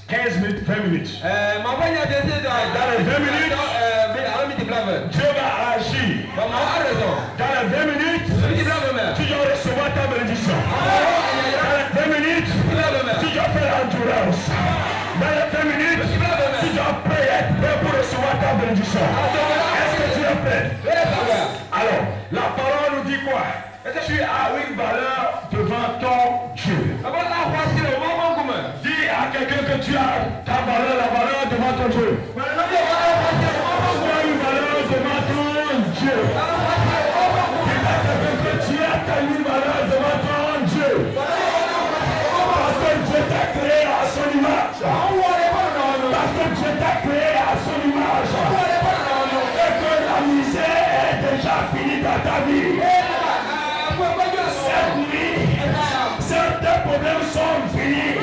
15 minutes, 20 minutes. Dans les 20 minutes, Dieu va agir. Dans les 20 minutes, tu dois recevoir ta bénédiction. Dans les 20 minutes, tu dois faire l'endurance. Dans les 20 minutes, tu dois être prêt pour recevoir ta bénédiction. Est-ce que tu es prêt? Alors, la parole nous dit quoi? Tu as une valeur devant ton Dieu. Dis à quelqu'un que tu as ta valeur, la valeur devant ton Dieu. Tu as une valeur devant ton Dieu. Dis à quelqu'un que tu as une valeur devant ton Dieu. Parce que Dieu t'a créé à son image. Parce que Dieu t'a créé à son image. Et que la misère est déjà finie dans ta vie. Cette nuit, certains problèmes sont finis.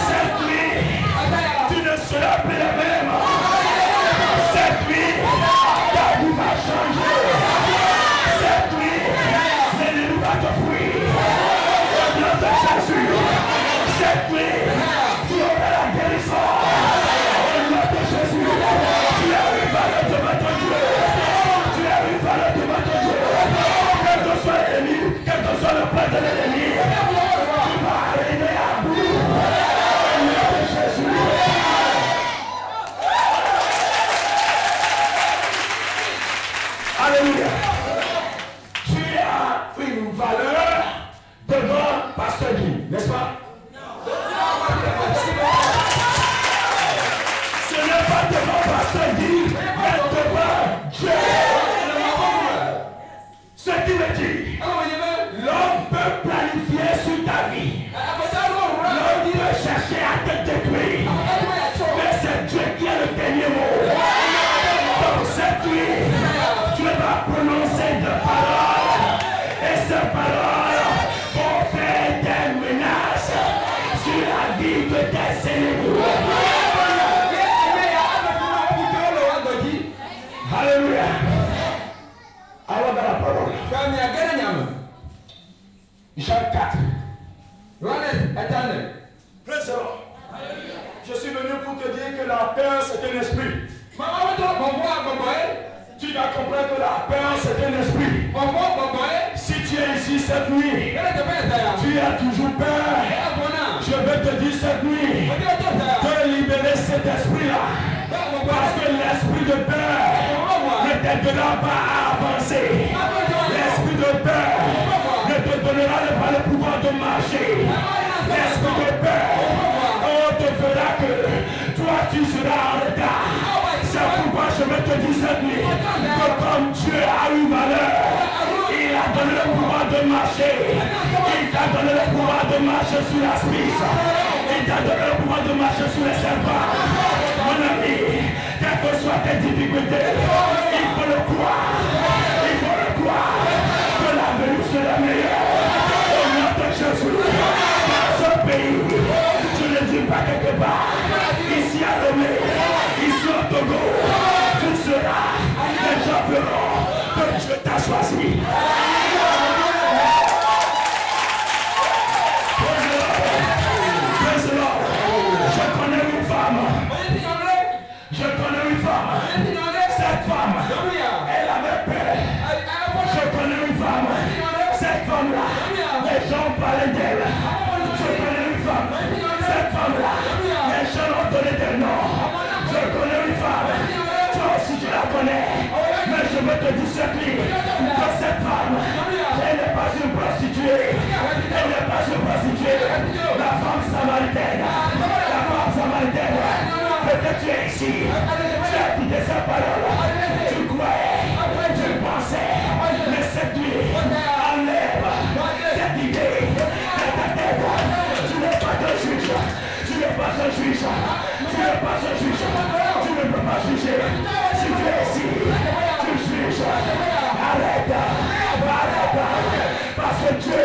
Cette nuit, tu ne seras plus la même. Cette nuit, ta vie va changer. Cette nuit, l'ennemi va te fuir. Au nom de Jésus. Cette nuit, tu auras la guérison. Au nom de Jésus, tu as une valeur devant ton Dieu. Tu as une valeur devant ton Dieu. Quel que soit l'ennemi, quel que soit le plan de l'ennemi, tu vas arriver à bout. Au nom de Jésus. Alléluia. Tu as une valeur devant Pasteur Guy, n'est-ce pas? Ce n'est pas devant Pasteur Guy, mais devant Dieu. Ce qui veut dire, l'homme peut planifier sur ta vie. L'homme peut chercher à te détruire. Mais c'est Dieu qui a le dernier mot. Donc cette nuit, tu vas prononcer des paroles. Et ces paroles vont faire des menaces sur la vie de tes ennemis. Alléluia. Alors dans la parole. Jean 4. Je suis venu pour te dire que la peur c'est un esprit. Tu dois comprendre que la peur c'est un esprit. Si tu es ici cette nuit, tu as toujours peur. Je vais te dire cette nuit de libérer cet esprit-là. Parce que l'esprit de peur ne t'aidera pas à avancer. L'esprit de peur ne te donnera pas le pouvoir de marcher. L'esprit de peur te fera que toi tu seras en retard. C'est pourquoi je vais te dire cette nuit que comme Dieu a une valeur, il a donné le pouvoir de marcher. Il t'a donné le pouvoir de marcher sur la spise. Il t'a donné le pouvoir de marcher sur les serpents. Mon ami, quelles que soient tes difficultés, il faut le croire. Il faut le croire que l'avenir sera meilleur. Au nom de Jésus, dans ce pays, je ne dis pas quelque part, ici à Lomé, ici au Togo, tu seras, les gens verront que Dieu t'a choisi. Je connais une femme. Cette femme, elle avait peur. Je connais une femme. Cette femme-là, les gens parlaient d'elle. Je connais une femme. Cette femme-là, les gens ont donné des noms. Je connais une femme. Toi aussi tu la connais. Mais je veux te dire cette nuit que cette femme, elle n'est pas une prostituée. Elle n'est pas une prostituée. La femme samaritaine. La femme samaritaine. Peut-être tu es ici. Tu as écouté sa parole. Tu croyais. Tu pensais. Mais cette nuit, enlève cette idée de ta tête. Tu n'es pas un juge. Tu n'es pas un juge. Tu n'es pas un juge. Tu ne peux pas juger. Si tu es ici, tu juges. Arrête. Arrête. Parce que Dieu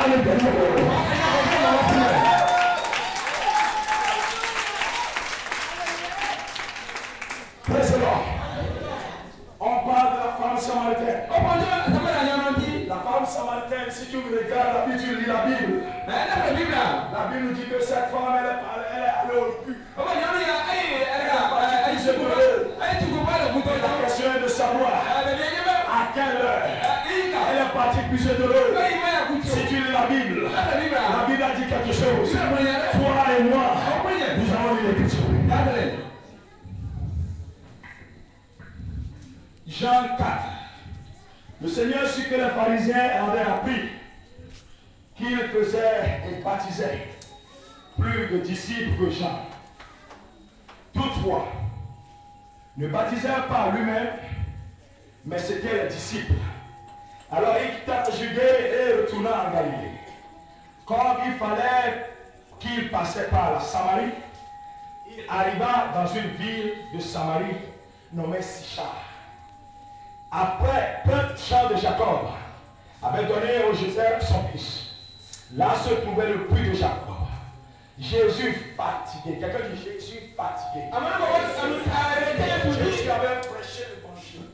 a le dernier mot. Précédent. On parle de la femme samaritaine. La femme samaritaine, si tu veux regardes la Bible, tu lis la Bible. La Bible dit que cette femme, elle est allée au but. La question est de savoir à quelle heure elle est partie plus heureuse. Si tu lis la Bible a dit quelque chose. Toi et moi, nous avons lu l'Écriture. Jean 4. Le Seigneur sut que les pharisiens avaient appris qu'il faisait et baptisait plus de disciples que Jean. Toutefois, ne baptisait pas lui-même, mais c'était les disciples. Alors il quitta Judée et retourna en Galilée. Comme il fallait qu'il passait par la Samarie, il arriva dans une ville de Samarie nommée Sichar. Après, Jean de Jacob avait donné au Joseph son fils. Là se trouvait le puits de Jacob. Jésus fatigué. Quelqu'un dit Jésus fatigué. Jésus avait prêché l'évangile.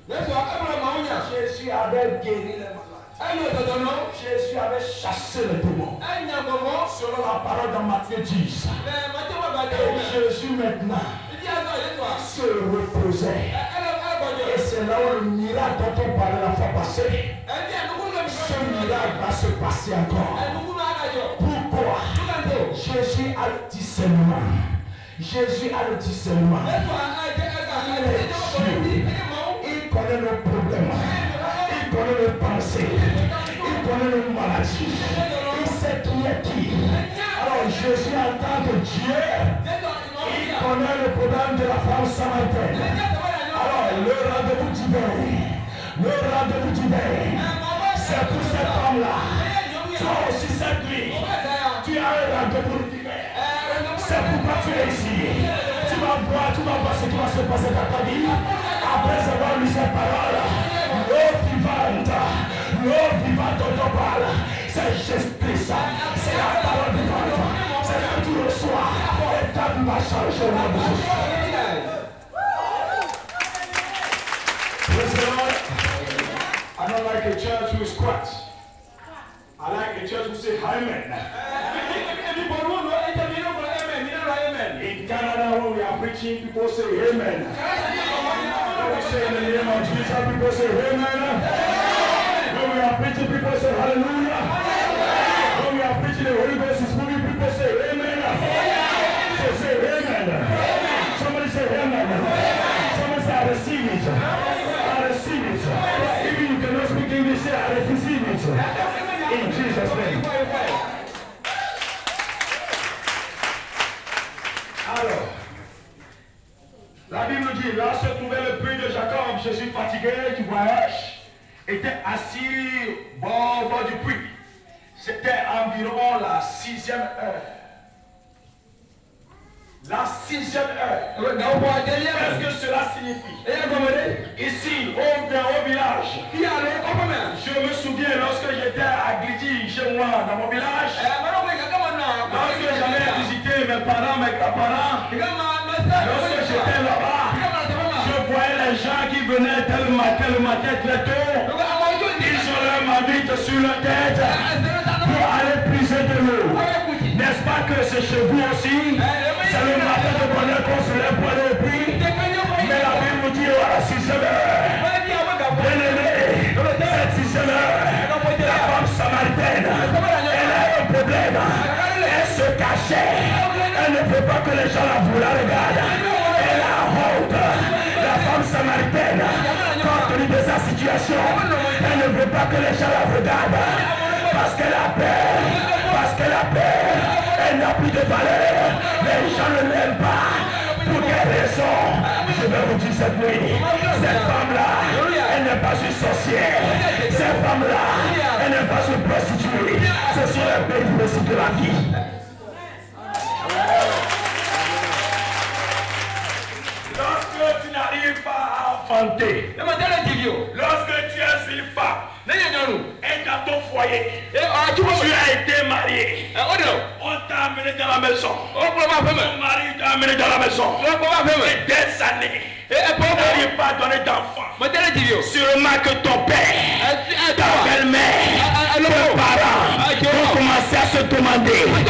Jésus avait guéri les malades. Jésus avait chassé les démons. Selon la parole dans Matthieu 10. Et Jésus maintenant se reposait. Et c'est là où le miracle dont on parlait la fois passée, ce miracle va se passer encore. Pourquoi? Jésus a le discernement. Jésus a le discernement. Il est Dieu. Il connaît nos problèmes. Il connaît nos pensées. Il connaît nos maladies. Il sait qui est qui. Alors Jésus en tant que Dieu, il connaît le problème de la femme samaritaine. Alors, le rendez-vous divin, c'est pour cette femme-là. Toi aussi cette nuit, tu as un rendez-vous divin. C'est pourquoi tu es ici. Tu vas voir ce qui va se passer dans ta vie. Après avoir lu ces paroles, l'eau vivante dont on parle, c'est Jésus-Christ. C'est la parole vivante. C'est ce que tu reçois. Et ta vie va changer au nom de Jésus. I don't like a church who squats. I like a church who say amen. In Canada, when we are preaching, people say amen. When we say in the name of Jesus, people say amen. When we are preaching, people say hallelujah. When we are preaching, the Holy Ghost is moving, people say amen. So say amen. Somebody say amen. Somebody say I receive it. I receive it. Even you cannot speak English, say I receive it. In Jesus' name. Alors, la Bible nous dit, là se trouvait le puits de Jacob. Jésus fatigué du voyage était assis au bord du puits. C'était environ la 6e heure. La 6e heure. Qu'est-ce que cela signifie? Ici, au village, je me souviens lorsque j'étais à Glidi, chez moi, dans mon village, lorsque j'allais visiter mes parents, mes grands-parents, lorsque j'étais là-bas, je voyais les gens qui venaient tel matin très tôt, ils ont leur marmite sur leur tête pour aller puiser de l'eau. N'est-ce pas que c'est chez vous aussi? C'est le matin de bonheur qu'on se lève pour aller au puits. Mais la Bible nous dit à la 6e heure, bien-aimé, cette 6e heure, la femme samaritaine, elle a un problème. Elle se cachait. Elle ne veut pas que les gens la voient, la regardent. Elle a honte. La femme samaritaine, compte tenu de sa situation, elle ne veut pas que les gens la regardent. Parce qu'elle a peur. Parce qu'elle a peur. Elle n'a plus de valeur. Les gens ne l'aiment pas. Pour quelle raison? Je vais vous dire cette nuit. Cette femme-là, elle n'est pas une sorcière. Cette femme-là, elle n'est pas une prostituée. Ce sont les bénéfices de la vie. Lorsque tu n'arrives pas à enfanter, lorsque tu es une femme, et dans ton foyer, tu as été marié, on t'a amené dans la maison, ton mari t'a amené dans la maison, et des années, tu n'arrives pas à donner d'enfant. Sûrement que ton père, ta belle-mère, tes parents recommandé.